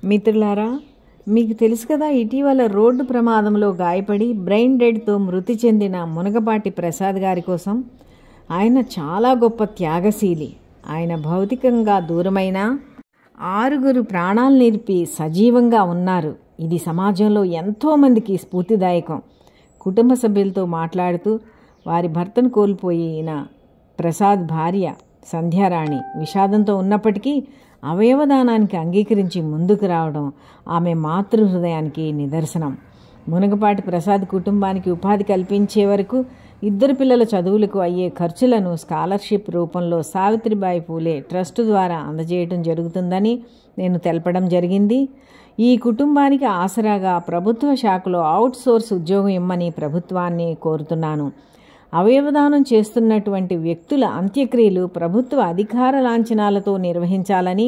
మిత్రులారా, మీకు తెలుసు కదా, ఇటీవల రోడ్డు ప్రమాదంలో గాయపడి బ్రెయిన్ డెడ్తో మృతి చెందిన మునగపాటి ప్రసాద్ గారి కోసం ఆయన చాలా గొప్ప త్యాగశీలి. ఆయన భౌతికంగా దూరమైన 6 ప్రాణాలు నిలిపి సజీవంగా ఉన్నారు. ఇది సమాజంలో ఎంతోమందికి స్ఫూర్తిదాయకం. కుటుంబ సభ్యులతో మాట్లాడుతూ వారి భర్తను కోల్పోయిన ప్రసాద్ భార్య సంధ్యారాణి విషాదంతో ఉన్నప్పటికీ అవయవదానానికి అంగీకరించి ముందుకు రావడం ఆమె మాతృహృదయానికి నిదర్శనం. మునగపాటి ప్రసాద్ కుటుంబానికి ఉపాధి కల్పించే వరకు 2 పిల్లల చదువులకు అయ్యే ఖర్చులను స్కాలర్షిప్ రూపంలో సావిత్రిబాయి పూలే ట్రస్ట్ ద్వారా అందజేయడం జరుగుతుందని నేను తెలపడం జరిగింది. ఈ కుటుంబానికి ఆసరాగా ప్రభుత్వ శాఖలో అవుట్సోర్స్ ఉద్యోగం ఇమ్మని ప్రభుత్వాన్ని కోరుతున్నాను. అవయవదానం చేస్తున్నటువంటి వ్యక్తుల అంత్యక్రియలు ప్రభుత్వ అధికార లాంఛనాలతో నిర్వహించాలని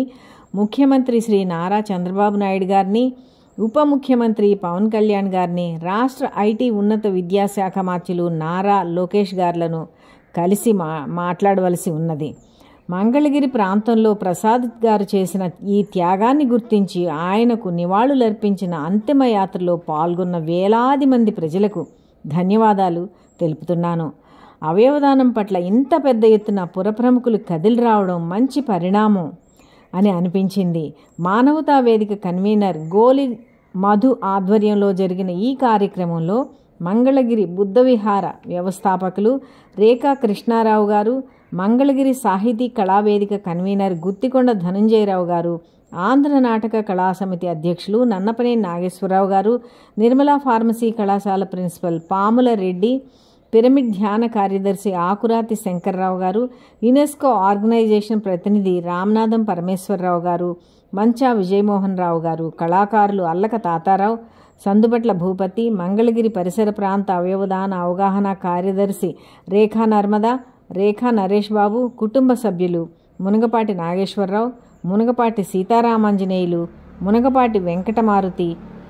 ముఖ్యమంత్రి శ్రీ నారా చంద్రబాబు నాయుడు గారిని, ఉప ముఖ్యమంత్రి పవన్ కళ్యాణ్ గారిని, రాష్ట్ర ఐటీ ఉన్నత విద్యాశాఖ మంత్రులు నారా లోకేష్ గారులను కలిసి మాట్లాడవలసి ఉన్నది. మంగళగిరి ప్రాంతంలో ప్రసాద్ గారు చేసిన ఈ త్యాగాన్ని గుర్తించి ఆయనకు నివాళులర్పించిన అంతిమయాత్రలో పాల్గొన్న వేలాది మంది ప్రజలకు ధన్యవాదాలు తెలుపుతున్నాను. అవయవదానం పట్ల ఇంత పెద్ద ఎత్తున పురప్రముఖులు కదిలి రావడం మంచి పరిణామం అని అనిపించింది. మానవతా వేదిక కన్వీనర్ గోలి మధు ఆధ్వర్యంలో జరిగిన ఈ కార్యక్రమంలో మంగళగిరి బుద్ధవిహార వ్యవస్థాపకులు రేఖా కృష్ణారావు గారు, మంగళగిరి సాహితీ కళావేదిక కన్వీనర్ గుత్తికొండ ధనంజయరావు గారు, ఆంధ్ర నాటక కళాసమితి అధ్యక్షులు నన్నపనేని నాగేశ్వరరావు గారు, నిర్మలా ఫార్మసీ కళాశాల ప్రిన్సిపల్ పాముల రెడ్డి, పిరమిడ్ ధ్యాన కార్యదర్శి ఆకురాతి శంకర్రావు గారు, యునెస్కో ఆర్గనైజేషన్ ప్రతినిధి రామనాథం పరమేశ్వరరావు గారు, మంచా విజయమోహన్ రావు గారు, కళాకారులు అల్లక తాతారావు, సందుబట్ల భూపతి, మంగళగిరి పరిసర ప్రాంత అవయవదాన అవగాహన కార్యదర్శి రేఖా నర్మద, రేఖా నరేష్ బాబు, కుటుంబ సభ్యులు మునగపాటి నాగేశ్వరరావు, మునగపాటి సీతారామాంజనేయులు, మునగపాటి వెంకటమారుతి,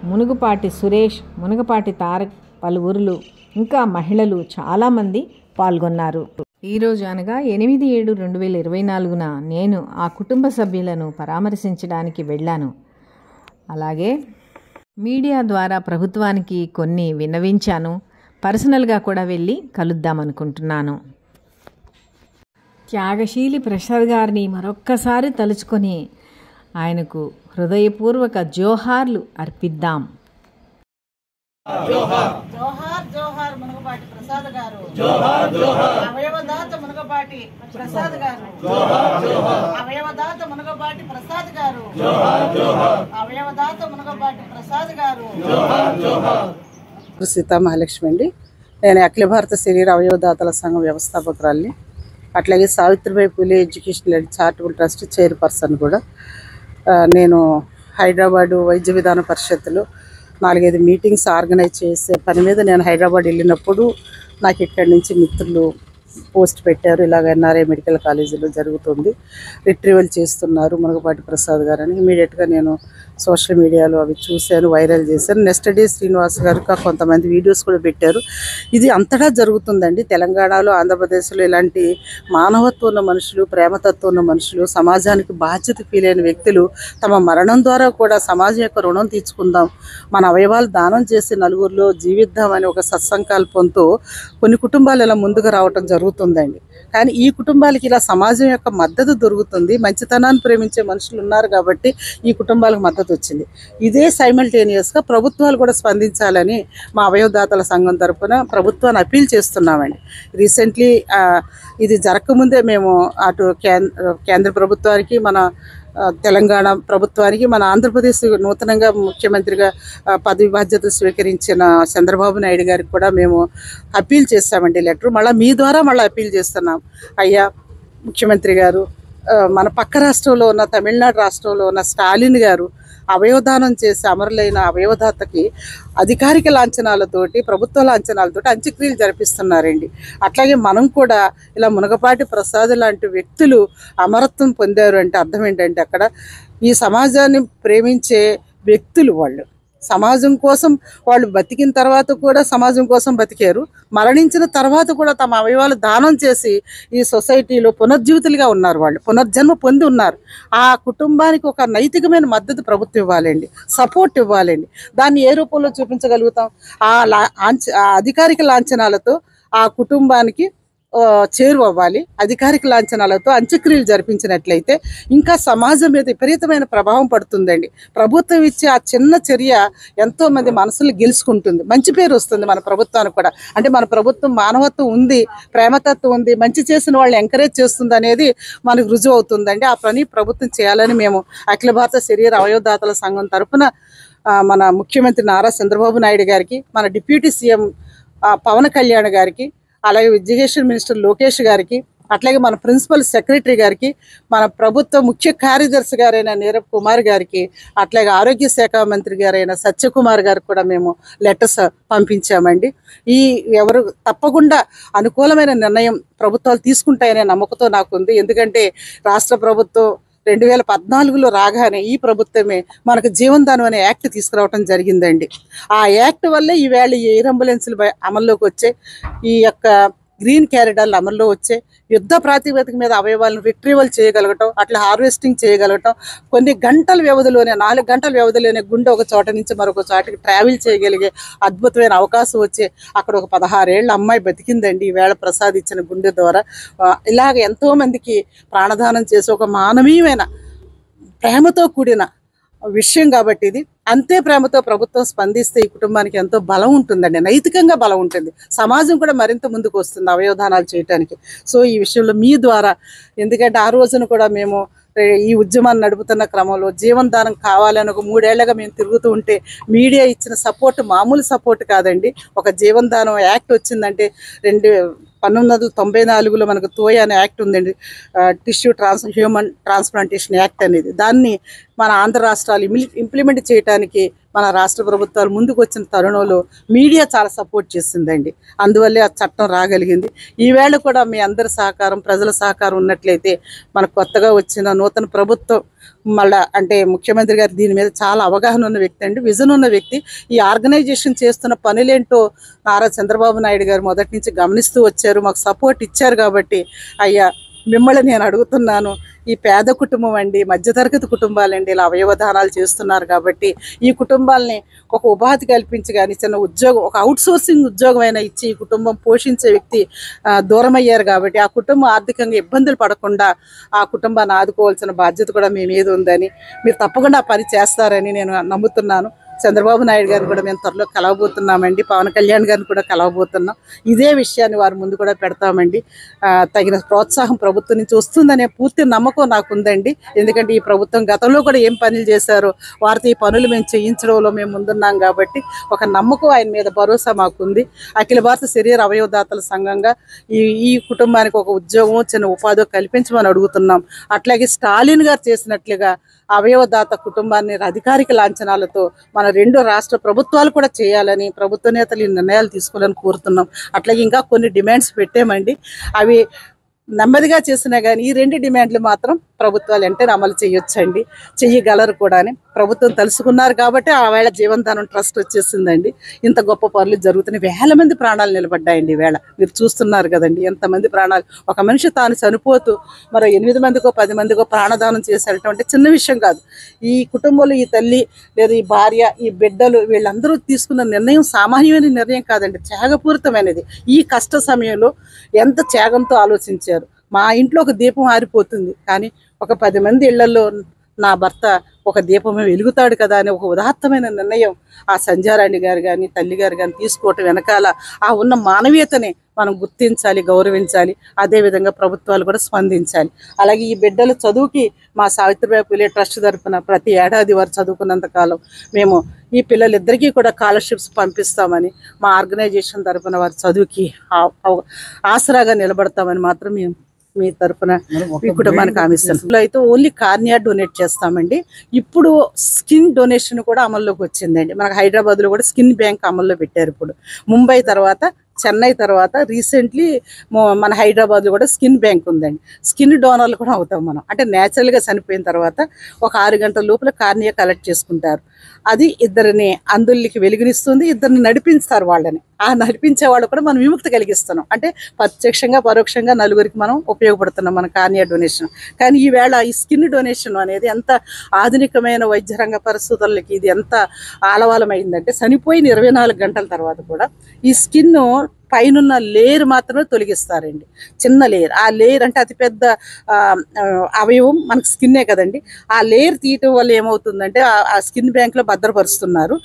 మునుగుపాటి సురేష్, మునగపాటి తారక్, పలువురులు ఇంకా మహిళలు చాలామంది పాల్గొన్నారు. ఈరోజు అనగా 8/7/2024 నేను ఆ కుటుంబ సభ్యులను పరామర్శించడానికి వెళ్ళాను. అలాగే మీడియా ద్వారా ప్రభుత్వానికి కొన్ని విన్నవించాను. పర్సనల్గా కూడా వెళ్ళి కలుద్దామనుకుంటున్నాను. త్యాగశీలి ప్రసాద్ గారిని మరొక్కసారి తలుచుకొని ఆయనకు హృదయపూర్వక జోహార్లు అర్పిద్దాం. జోహార్ జోహార్ మునగపాటి ప్రసాద్ గారు, జోహార్ జోహార్ అవయవదాత మునగపాటి ప్రసాద్ గారు, జోహార్ జోహార్ అవయవదాత మునగపాటి ప్రసాద్ గారు, జోహార్ జోహార్ అవయవదాత మునగపాటి ప్రసాద్ గారు, జోహార్ జోహార్. సీతా మహాలక్ష్మి అండి. నేను అఖిల భారత శరీర అవయవదాతల సంఘం వ్యవస్థాపకురాలిని, అట్లాగే Savitribai Phule educational and charitable trust chairperson కూడా. నేను హైదరాబాదు వైద్య విధాన పరిషత్తులో 4-5 మీటింగ్స్ ఆర్గనైజ్ చేసే పని మీద నేను హైదరాబాద్ వెళ్ళినప్పుడు నాకు ఇక్కడి నుంచి మిత్రులు పోస్ట్ పెట్టారు, ఇలాగ ఎన్ఆర్ఐ మెడికల్ కాలేజీలో జరుగుతుంది, రిట్రీవల్ చేస్తున్నారు మునగపాటి ప్రసాద్ గారు అని. ఇమీడియట్గా నేను సోషల్ మీడియాలో అవి చూశాను, వైరల్ చేశాను. నెక్స్ట్ డే శ్రీనివాస్ గారు కొంతమంది వీడియోస్ కూడా పెట్టారు. ఇది అంతటా జరుగుతుందండి. తెలంగాణలో, ఆంధ్రప్రదేశ్లో ఇలాంటి మానవత్వం ఉన్న మనుషులు, ప్రేమతత్వం ఉన్న మనుషులు, సమాజానికి బాధ్యత ఫీల్ అయిన వ్యక్తులు తమ మరణం ద్వారా కూడా సమాజం యొక్క రుణం తీర్చుకుందాం, మన అవయవాలు దానం చేసి నలుగురిలో జీవిద్దాం అని ఒక సత్సంకల్పంతో కొన్ని కుటుంబాలు ఇలా ముందుకు రావటం జరుగుతుందండి. కానీ ఈ కుటుంబాలకి ఇలా సమాజం యొక్క మద్దతు దొరుకుతుంది. మంచితనాన్ని ప్రేమించే మనుషులు ఉన్నారు కాబట్టి ఈ కుటుంబాలకు మద్దతు వచ్చింది. ఇదే సైమల్టేనియస్గా ప్రభుత్వాలు కూడా స్పందించాలని మా అవయవదాతల సంఘం తరఫున ప్రభుత్వాన్ని అపీల్ చేస్తున్నామండి. రీసెంట్లీ ఇది జరగకముందే మేము అటు కేంద్ర ప్రభుత్వానికి, మన తెలంగాణ ప్రభుత్వానికి, మన ఆంధ్రప్రదేశ్ నూతనంగా ముఖ్యమంత్రిగా పదవి బాధ్యతలు స్వీకరించిన చంద్రబాబు నాయుడు గారికి కూడా మేము అపీల్ చేస్తామండి లెటర్. మళ్ళీ మీ ద్వారా మళ్ళీ అపీల్ చేస్తున్నాం. అయ్యా ముఖ్యమంత్రి గారు, మన పక్క రాష్ట్రంలో ఉన్న తమిళనాడు రాష్ట్రంలో ఉన్న స్టాలిన్ గారు అవయవదానం చేసి అమరులైన అవయవదాతకి అధికారిక లాంఛనాలతోటి, ప్రభుత్వ లాంఛనాలతోటి అంత్యక్రియలు జరిపిస్తున్నారండి. అట్లాగే మనం కూడా ఇలా మునగపాటి ప్రసాద్ లాంటి వ్యక్తులు అమరత్వం పొందారు అంటే అర్థం ఏంటంటే అక్కడ ఈ సమాజాన్ని ప్రేమించే వ్యక్తులు వాళ్ళు. సమాజం కోసం వాళ్ళు బతికిన తర్వాత కూడా సమాజం కోసం బతికారు, మరణించిన తర్వాత కూడా తమ అవయవాలు దానం చేసి ఈ సొసైటీలో పునర్జీవితులుగా ఉన్నారు, వాళ్ళు పునర్జన్మ పొంది ఉన్నారు. ఆ కుటుంబానికి ఒక నైతికమైన మద్దతు ప్రభుత్వం ఇవ్వాలండి, సపోర్ట్ ఇవ్వాలండి. దాన్ని ఏ రూపంలో చూపించగలుగుతాం? ఆ అధికారిక లాంఛనాలతో ఆ కుటుంబానికి చేరువవ్వాలి. అధికారిక లాంఛనాలతో అంత్యక్రియలు జరిపించినట్లయితే ఇంకా సమాజం మీద విపరీతమైన ప్రభావం పడుతుందండి. ప్రభుత్వం ఇచ్చే ఆ చిన్న చర్య ఎంతో మంది మనసులు గెలుచుకుంటుంది, మంచి పేరు వస్తుంది మన ప్రభుత్వానికి కూడా. అంటే మన ప్రభుత్వం మానవత్వం ఉంది, ప్రేమతత్వం ఉంది, మంచి చేసిన వాళ్ళు ఎంకరేజ్ చేస్తుంది అనేది మనకు రుజువు అవుతుందండి. ఆ పని ప్రభుత్వం చేయాలని మేము అఖిల భారత శరీర అవయవదాతల సంఘం తరఫున మన ముఖ్యమంత్రి నారా చంద్రబాబు నాయుడు గారికి, మన డిప్యూటీ సీఎం పవన్ కళ్యాణ్ గారికి, అలాగే ఎడ్యుకేషన్ మినిస్టర్ లోకేష్ గారికి, అట్లాగే మన ప్రిన్సిపల్ సెక్రటరీ గారికి, మన ప్రభుత్వ ముఖ్య కార్యదర్శి గారైన నీరబ్ కుమార్ గారికి, అట్లాగే ఆరోగ్య శాఖ మంత్రి గారైన సత్యకుమార్ గారికి కూడా మేము లెటర్స్ పంపించామండి. ఎవరు తప్పకుండా అనుకూలమైన నిర్ణయం ప్రభుత్వాలు తీసుకుంటాయనే నమ్మకంతో నాకుంది. ఎందుకంటే రాష్ట్ర ప్రభుత్వం 2014లో రాగానే ఈ ప్రభుత్వమే మనకు జీవనదానం అనే యాక్ట్ తీసుకురావడం జరిగిందండి. ఆ యాక్ట్ వల్లే ఈవేళ ఈ ఎయిర్ అంబులెన్స్లు అమల్లోకి వచ్చాయి, ఈ యొక్క గ్రీన్ క్యారిడార్లు అమల్లో వచ్చాయి. యుద్ధ ప్రాతిపదిక మీద అవయవాలను రిట్రీవల్ చేయగలగటం, అట్లా హార్వెస్టింగ్ చేయగలగటం, కొన్ని గంటల వ్యవధిలోనే 4 గంటల వ్యవధిలోనే గుండె ఒక చోట నుంచి మరొక చోటకి ట్రావెల్ చేయగలిగే అద్భుతమైన అవకాశం వచ్చి అక్కడ ఒక 16 ఏళ్ళ అమ్మాయి బతికిందండి ఈవేళ ప్రసాద్ ఇచ్చిన గుండె ద్వారా. ఇలాగ ఎంతోమందికి ప్రాణదానం చేసి ఒక మానవీయమైన ప్రేమతో కూడిన విషయం కాబట్టి ఇది. అంతే ప్రేమతో ప్రభుత్వం స్పందిస్తే ఈ కుటుంబానికి ఎంతో బలం ఉంటుందండి, నైతికంగా బలం ఉంటుంది, సమాజం కూడా మరింత ముందుకు వస్తుంది అవయవదానాలు చేయడానికి. సో ఈ విషయంలో మీ ద్వారా, ఎందుకంటే ఆ రోజున కూడా మేము ఈ ఉద్యమాన్ని నడుపుతున్న క్రమంలో జీవనదానం కావాలని ఒక 3 ఏళ్లుగా మేము తిరుగుతూ ఉంటే మీడియా ఇచ్చిన సపోర్ట్ మామూలు సపోర్ట్ కాదండి. ఒక జీవనదానం యాక్ట్ వచ్చిందంటే 1994లో మనకు తోయ అనే యాక్ట్ ఉందండి, హ్యూమన్ ట్రాన్స్ప్లాంటేషన్ యాక్ట్ అనేది. దాన్ని మన ఆంధ్ర రాష్ట్రాలు ఇంప్లిమెంట్ చేయడానికి మన రాష్ట్ర ప్రభుత్వాలు ముందుకు వచ్చిన తరుణంలో మీడియా చాలా సపోర్ట్ చేసిందండి. అందువల్లే ఆ చట్టం రాగలిగింది. ఈవేళ కూడా మీ అందరి సహకారం, ప్రజల సహకారం ఉన్నట్లయితే మనకు కొత్తగా వచ్చిన నూతన ప్రభుత్వం మళ్ళా అంటే ముఖ్యమంత్రి గారు దీని మీద చాలా అవగాహన ఉన్న వ్యక్తి అండి, విజన్ ఉన్న వ్యక్తి. ఈ ఆర్గనైజేషన్ చేస్తున్న పనులేంటో నారా చంద్రబాబు నాయుడు గారు మొదటి నుంచి గమనిస్తూ వచ్చారు, మాకు సపోర్ట్ ఇచ్చారు. కాబట్టి అయ్యా మిమ్మల్ని నేను అడుగుతున్నాను, ఈ పేద కుటుంబం అండి, మధ్యతరగతి కుటుంబాలండి ఇలా అవయవదానాలు చేస్తున్నారు కాబట్టి ఈ కుటుంబాలని ఒక ఉపాధి కల్పించి కానీ చిన్న ఉద్యోగం, ఒక అవుట్సోర్సింగ్ ఉద్యోగం అయినా ఇచ్చి ఈ కుటుంబం పోషించే వ్యక్తి దూరం అయ్యారు. కాబట్టి ఆ కుటుంబం ఆర్థికంగా ఇబ్బందులు పడకుండా ఆ కుటుంబాన్ని ఆదుకోవాల్సిన బాధ్యత కూడా మీ మీద ఉందని, మీరు తప్పకుండా ఆ పని చేస్తారని నేను నమ్ముతున్నాను. చంద్రబాబు నాయుడు గారిని కూడా మేము త్వరలో కలవబోతున్నామండి, పవన్ కళ్యాణ్ గారిని కూడా కలవబోతున్నాం. ఇదే విషయాన్ని వారి ముందు కూడా పెడతామండి. తగిన ప్రోత్సాహం ప్రభుత్వం నుంచి వస్తుందనే పూర్తి నమ్మకం నాకు ఉందండి. ఎందుకంటే ఈ ప్రభుత్వం గతంలో కూడా ఏం పనులు చేశారో వారితో ఈ పనులు మేము చేయించడంలో మేము ముందున్నాం కాబట్టి ఒక నమ్మకం ఆయన మీద భరోసా మాకుంది. అఖిల భారత శరీర అవయవదాతల సంఘంగా ఈ కుటుంబానికి ఒక ఉద్యోగం, చిన్న ఉపాధి కల్పించమని అడుగుతున్నాం. అట్లాగే స్టాలిన్ గారు చేసినట్లుగా అవయవదాత కుటుంబాన్ని అధికారిక లాంఛనాలతో మన 2 రాష్ట్ర ప్రభుత్వాలు కూడా చేయాలని ప్రభుత్వ నేతలు ఈ నిర్ణయాలు తీసుకోవాలని కోరుతున్నాం. అట్లాగే ఇంకా కొన్ని డిమాండ్స్ పెట్టామండి, అవి నెమ్మదిగా చేసినా కానీ ఈ 2 డిమాండ్లు మాత్రం ప్రభుత్వాలు వెంటనే అమలు చేయొచ్చండి, చెయ్యగలరు కూడా అని ప్రభుత్వం తెలుసుకున్నారు. కాబట్టి ఆ వేళ జీవనదానం ట్రస్ట్ వచ్చేసిందండి. ఇంత గొప్ప పనులు జరుగుతున్నాయి, వేల మంది ప్రాణాలు నిలబడ్డాయండి. వేళ మీరు చూస్తున్నారు కదండి ఎంతమంది ప్రాణాలు. ఒక మనిషి తాను చనిపోతూ మరో 8 మందికో 10 మందికో ప్రాణదానం చేశారంటే చిన్న విషయం కాదు. ఈ కుటుంబంలో ఈ తల్లి లేదా ఈ భార్య, ఈ బిడ్డలు వీళ్ళందరూ తీసుకున్న నిర్ణయం సామాన్యమైన నిర్ణయం కాదండి, త్యాగపూరితమైనది. ఈ కష్ట సమయంలో ఎంత త్యాగంతో ఆలోచించారు. మా ఇంట్లో ఒక దీపం ఆరిపోతుంది కానీ ఒక 10 మంది ఇళ్లలో నా భర్త ఒక దీపమే వెలుగుతాడు కదా అని ఒక ఉదాత్తమైన నిర్ణయం ఆ సంధ్యారాణి గారు కానీ తల్లి గారు కానీ తీసుకోవటం వెనకాల ఆ ఉన్న మానవీయతని మనం గుర్తించాలి, గౌరవించాలి. అదేవిధంగా ప్రభుత్వాలు కూడా స్పందించాలి. అలాగే ఈ బిడ్డల చదువుకి మా సావిత్రిబాయి పూలే ట్రస్ట్ తరఫున ప్రతి ఏడాది వారు చదువుకున్నంత కాలం మేము ఈ పిల్లలిద్దరికీ కూడా స్కాలర్షిప్స్ పంపిస్తామని మా ఆర్గనైజేషన్ తరఫున వారి చదువుకి ఆసరాగా నిలబడతామని మాత్రం మేము మీ తరఫున మీ కుటుంబానికి హామీస్తాను. అయితే ఓన్లీ కార్నియా డొనేట్ చేస్తామండి. ఇప్పుడు స్కిన్ డొనేషన్ కూడా అమల్లోకి వచ్చిందండి. మనకు హైదరాబాద్లో కూడా స్కిన్ బ్యాంక్ అమల్లో పెట్టారు. ఇప్పుడు ముంబై తర్వాత చెన్నై తర్వాత రీసెంట్లీ మన హైదరాబాద్లో కూడా స్కిన్ బ్యాంక్ ఉందండి. స్కిన్ డోనర్లు కూడా అవుతాం మనం. అంటే న్యాచురల్గా చనిపోయిన తర్వాత ఒక 6 గంటల లోపల కార్నియా కలెక్ట్ చేసుకుంటారు. అది ఇద్దరిని అందుల్లికి వెలుగునిస్తుంది, ఇద్దరిని నడిపిస్తారు. వాళ్ళని ఆ నడిపించే వాళ్ళు కూడా మనం విముక్తి కలిగిస్తున్నాం. అంటే ప్రత్యక్షంగా పరోక్షంగా నలుగురికి మనం ఉపయోగపడుతున్నాం మన కార్నియా డొనేషన్. కానీ ఈవేళ ఈ స్కిన్ డొనేషన్ అనేది ఎంత ఆధునికమైన వైద్య రంగ పరిస్థితులకి ఇది ఎంత ఆలవాలమైందంటే చనిపోయిన 24 గంటల తర్వాత కూడా ఈ స్కిన్ పైనున్న లేయర్ మాత్రమే తొలగిస్తారండి. చిన్న లేయర్, ఆ లేయర్ అంటే అతిపెద్ద అవయవం మనకు స్కిన్నే కదండి. ఆ లేయర్ తీయటం వల్ల ఏమవుతుందంటే ఆ స్కిన్ బ్యాంక్లో భద్రపరుస్తున్నారు.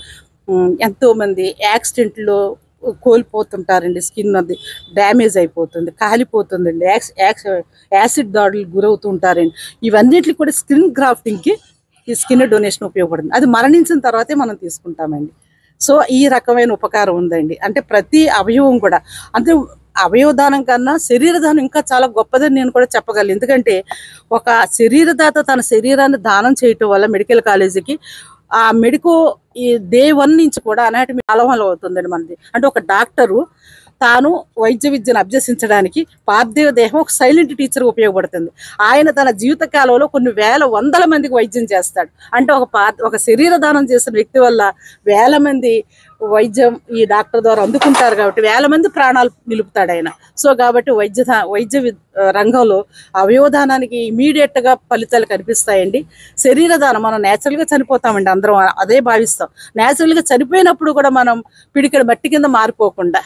ఎంతోమంది యాక్సిడెంట్లో కోల్పోతుంటారండి. స్కిన్ అది డ్యామేజ్ అయిపోతుంది, కాలిపోతుందండి, యాసిడ్ దాడులు గురవుతుంటారండి. ఇవన్నిటికి కూడా స్కిన్ గ్రాఫ్టింగ్కి ఈ స్కిన్ డొనేషన్ ఉపయోగపడుతుంది. అది మరణించిన తర్వాతే మనం తీసుకుంటామండి. సో ఈ రకమైన ఉపకారం ఉందండి. అంటే ప్రతి అవయవం కూడా, అంటే అవయవదానం కన్నా శరీరదానం ఇంకా చాలా గొప్పదని నేను కూడా చెప్పగలను. ఎందుకంటే ఒక శరీరదాత తన శరీరాన్ని దానం చేయటం వల్ల మెడికల్ కాలేజీకి ఆ ఈ డే 1 నుంచి కూడా అనాటమీ అలవాలు అవుతుందండి మనది. అంటే ఒక డాక్టరు తాను వైద్య విద్యను అభ్యసించడానికి పార్థివ దేహం ఒక సైలెంట్ టీచర్ ఉపయోగపడుతుంది. ఆయన తన జీవిత కాలంలో కొన్ని వందల మందికి వైద్యం చేస్తాడు. అంటే ఒక శరీర దానం చేసిన వ్యక్తి వల్ల వేల మంది వైద్యం ఈ డాక్టర్ ద్వారా అందుకుంటారు కాబట్టి వేల మంది ప్రాణాలు నిలుపుతాడు ఆయన. సో కాబట్టి వైద్య రంగంలో అవయవదానానికి ఇమీడియట్గా ఫలితాలు కనిపిస్తాయండి. శరీరదానం మనం న్యాచురల్గా చనిపోతామండి, అందరం అదే భావిస్తాం. న్యాచురల్గా చనిపోయినప్పుడు కూడా మనం పిడికెడు మట్టి కింద మారిపోకుండా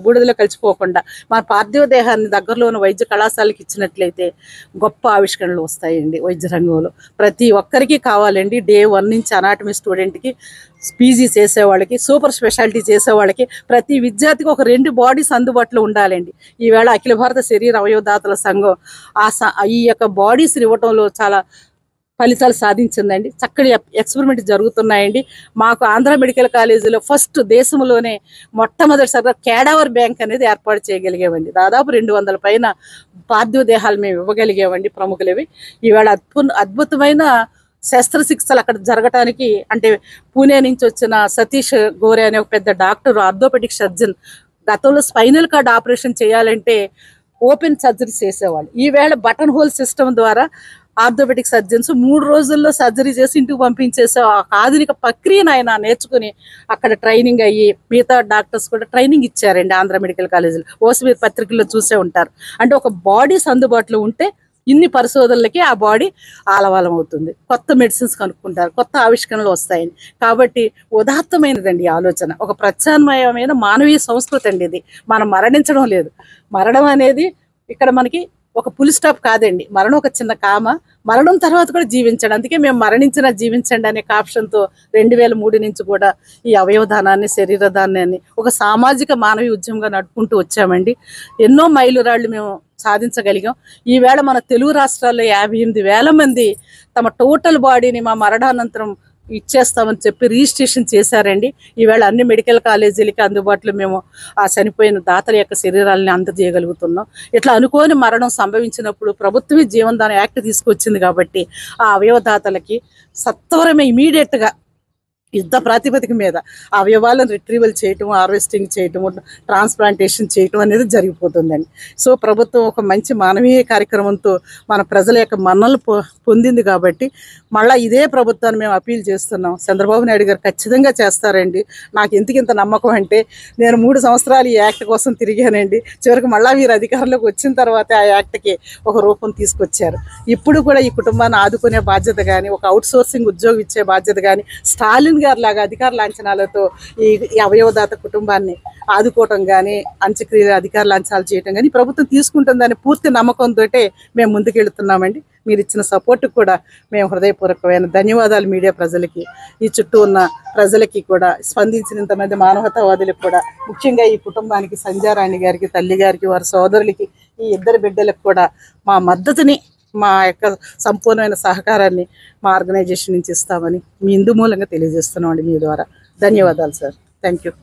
బూడిదలో కలిసిపోకుండా మన పార్థివ దేహాన్ని దగ్గరలోని వైద్య కళాశాలకి ఇచ్చినట్లయితే గొప్ప ఆవిష్కరణలు వస్తాయండి వైద్య రంగంలో. ప్రతి ఒక్కరికి కావాలండి. డే 1 నుంచి అనాటమీ స్టూడెంట్కి, పీజీ చేసేవాళ్ళకి, సూపర్ స్పెషాలిటీ చేసేవాళ్ళకి, ప్రతి విద్యార్థికి ఒక 2 బాడీస్ అందుబాటులో ఉండాలండి. ఈవేళ అఖిల భారత శరీర అవయవదాతల సంఘం ఈ యొక్క బాడీస్ ఇవ్వటంలో చాలా ఫలితాలు సాధించిందండి. చక్కటి ఎక్స్పెరిమెంట్ జరుగుతున్నాయండి. మాకు ఆంధ్ర మెడికల్ కాలేజీలో ఫస్ట్ దేశంలోనే మొట్టమొదటిసారిగా క్యాడావర్ బ్యాంక్ అనేది ఏర్పాటు చేయగలిగామండి. దాదాపు 200 పైన పార్థివ దేహాలు మేము ఇవ్వగలిగామండి ప్రముఖులవి. ఈవేళ అద్భుతమైన శస్త్రచికిత్సలు అక్కడ జరగటానికి, అంటే పూణే నుంచి వచ్చిన సతీష్ గోరే అనే ఒక పెద్ద డాక్టర్, ఆర్థోపెడిక్ సర్జన్, గతంలో స్పైనల్ కార్డ్ ఆపరేషన్ చేయాలంటే ఓపెన్ సర్జరీ చేసేవాళ్ళు. ఈవేళ బటన్ హోల్ సిస్టమ్ ద్వారా ఆర్థోపెడిక్ సర్జన్స్ 3 రోజుల్లో సర్జరీ చేసి ఇంటికి పంపించేసే ఆధునిక ప్రక్రియను ఆయన నేర్చుకుని అక్కడ ట్రైనింగ్ అయ్యి మిగతా డాక్టర్స్ కూడా ట్రైనింగ్ ఇచ్చారండి ఆంధ్ర మెడికల్ కాలేజీలో. ఓసిమీర్ పత్రికల్లో చూసే ఉంటారు. అంటే ఒక బాడీస్ అందుబాటులో ఉంటే ఇన్ని పరిశోధనలకి ఆ బాడీ ఆలవాలం అవుతుంది. కొత్త మెడిసిన్స్ కనుక్కుంటారు, కొత్త ఆవిష్కరణలు వస్తాయని. కాబట్టి ఉదాత్తమైనదండి ఆలోచన. ఒక ప్రత్యామ్నాయమైన మానవీయ సంస్కృతి అండి ఇది. మనం మరణించడం లేదు. మరణం అనేది ఇక్కడ మనకి ఒక ఫుల్ స్టాప్ కాదండి. మరణం ఒక చిన్న కామ. మరణం తర్వాత కూడా జీవించండి. అందుకే మేము మరణించినా జీవించండి అనే కాప్షన్తో 2003 నుంచి కూడా ఈ అవయవదానాన్ని, శరీరదానాన్ని ఒక సామాజిక మానవీయ ఉద్యమంగా నడుపుకుంటూ వచ్చామండి. ఎన్నో మైలురాళ్ళు మేము సాధించగలిగాం. ఈవేళ మన తెలుగు రాష్ట్రాల్లో 58,000 మంది తమ టోటల్ బాడీని మా మరణానంతరం ఇచ్చేస్తామని చెప్పి రిజిస్ట్రేషన్ చేశారండి. ఈవేళ అన్ని మెడికల్ కాలేజీలకి అందుబాటులో మేము ఆ చనిపోయిన దాతల యొక్క శరీరాలని అందజేయగలుగుతున్నాం. ఇట్లా అనుకోని మరణం సంభవించినప్పుడు ప్రభుత్వమే జీవనదాన యాక్ట్ తీసుకొచ్చింది కాబట్టి ఆ అవయవదాతలకి సత్వరమే ఇమీడియట్గా యుద్ధ ప్రాతిపదిక మీద అవయవాలను రిట్రీవల్ చేయటం, హార్వెస్టింగ్ చేయటం, ట్రాన్స్ప్లాంటేషన్ చేయటం అనేది జరిగిపోతుందండి. సో ప్రభుత్వం ఒక మంచి మానవీయ కార్యక్రమంతో మన ప్రజల యొక్క మన్నలు పొందింది కాబట్టి మళ్ళీ ఇదే ప్రభుత్వాన్ని మేము అపీల్ చేస్తున్నాం. చంద్రబాబు నాయుడు గారు ఖచ్చితంగా చేస్తారండి. నాకు ఇంత నమ్మకం అంటే నేను 3 సంవత్సరాలు ఈ యాక్ట్ కోసం తిరిగానండి. చివరికి మళ్ళీ వీరు అధికారంలోకి వచ్చిన తర్వాత ఆ యాక్ట్కి ఒక రూపం తీసుకొచ్చారు. ఇప్పుడు కూడా ఈ కుటుంబాన్ని ఆదుకునే బాధ్యత కానీ, ఒక అవుట్సోర్సింగ్ ఉద్యోగం ఇచ్చే బాధ్యత కానీ, స్టాలిన్ గారు లాగా అధికార లాంఛనాలతో ఈ అవయవదాత కుటుంబాన్ని ఆదుకోవటం కానీ, అంత్యక్రియల అధికార లాంఛనాలు చేయటం కానీ ప్రభుత్వం తీసుకుంటుందని పూర్తి నమ్మకంతో మేము ముందుకెళ్తున్నామండి. మీరు ఇచ్చిన సపోర్ట్కి కూడా మేము హృదయపూర్వకమైన ధన్యవాదాలు. మీడియా ప్రజలకి, ఈ చుట్టూ ఉన్న ప్రజలకి కూడా, స్పందించిన ఇంతమంది మానవతావాదులకు కూడా, ముఖ్యంగా ఈ కుటుంబానికి, సంధ్యారాణి గారికి, తల్లి గారికి, వారి సోదరులకి, ఈ 2 బిడ్డలకు కూడా మా మద్దతుని, మా యొక్క సంపూర్ణమైన సహకారాన్ని మా ఆర్గనైజేషన్ నుంచి ఇస్తామని మీ ఇందు మూలంగా తెలియజేస్తున్నామండి మీ ద్వారా. ధన్యవాదాలు సార్. Thank you.